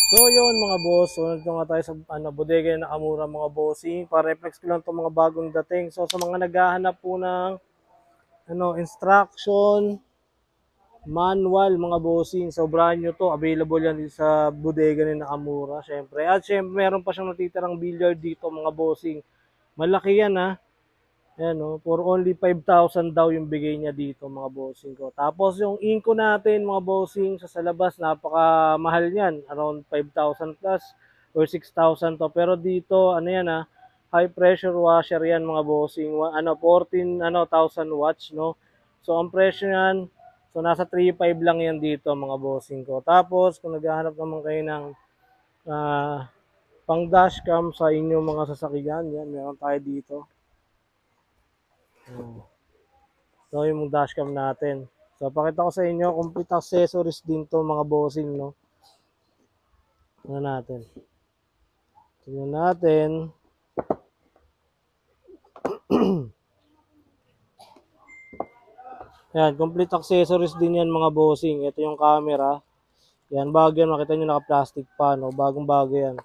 So yun mga boss, so nandito nga tayo sa bodega na Nakamura mga bossing. Para reflex ko lang itong mga bagong dating. So sa mga naghahanap po ng instruction, manual mga bossing. So brand new to, available yan dito sa bodega ni Nakamura syempre. At syempre meron pa siyang natitirang billiard dito mga bossing. Malaki yan ha. Ayan, no? For only 5,000 daw yung bigay niya dito mga bossing ko. Tapos yung inko natin mga bossing sa labas, napakamahal niyan. Around 5,000 plus or 6,000 to. Pero dito, high pressure washer yan mga bossing. 14,000 watts, no? So ang presyo niyan, so nasa 3,500 lang yan dito mga bossing ko. Tapos kung naghahanap naman kayo ng pang dashcam sa inyong mga sasakyan, yan, meron tayo dito. So, yung dashcam natin. So, pakita ko sa inyo, complete accessories din to mga bossing, no? Tingnan natin. Tingnan natin. Yan, complete accessories din yan mga bossing. Ito yung camera. Yan, bago yan. Makita nyo naka-plastic pa, no? Bagong-bago yan.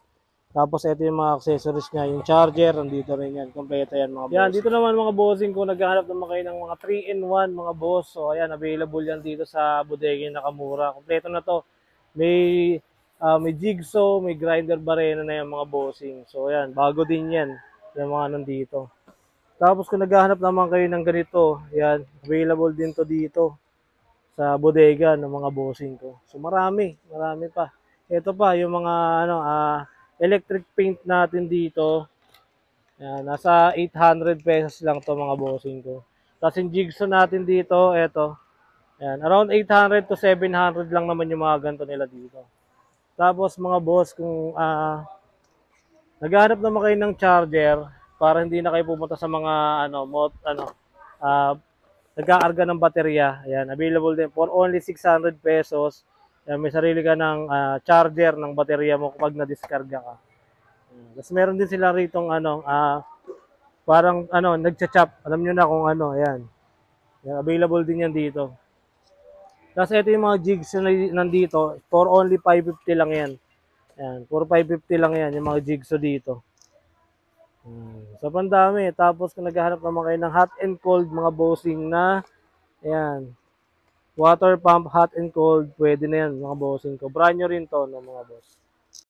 Tapos ito yung mga accessories niya, yung charger, nandito rin yan. Kompleto yan mga boss. Yan, dito naman mga bossing, kung naghahanap naman kayo ng mga 3-in-1 mga boss. So ayan, available yan dito sa bodega Nakamura. Kompleto na to. May jigsaw, may grinder barena na yan mga bossing. So ayan, bago din yan. Yung mga nandito. Tapos kung naghahanap naman kayo ng ganito, yan, available din to dito sa bodega ng mga bossing ko. So marami pa. Ito pa, yung mga electric paint natin dito. Yan, nasa 800 pesos lang to mga bossing ko. Tapos yung jigsaw natin dito, eto. Yan, around 800 to 700 lang naman yung mga ganito nila dito. Tapos mga boss, kung naghahanap naman kayo ng charger para hindi na kayo pumunta sa mga nagkakarga ng baterya. Ayan, available din for only 600 pesos. Ayan, may sarili ka ng charger ng baterya mo kapag na-discarga ka. Tapos meron din sila ritong parang nagcha-chop. Alam niyo na kung ayan. Ayan, available din yan dito. Tapos ito yung mga jigs na nandito, for only 550 lang yan. Ayan, for 550 lang yan, yung mga jigs dito. So pandami. Tapos kung naghahanap naman kayo ng hot and cold mga bossing na, ayan, water pump hot and cold, pwede na yan mga bossing ko. Brand new rin to, no, mga boss.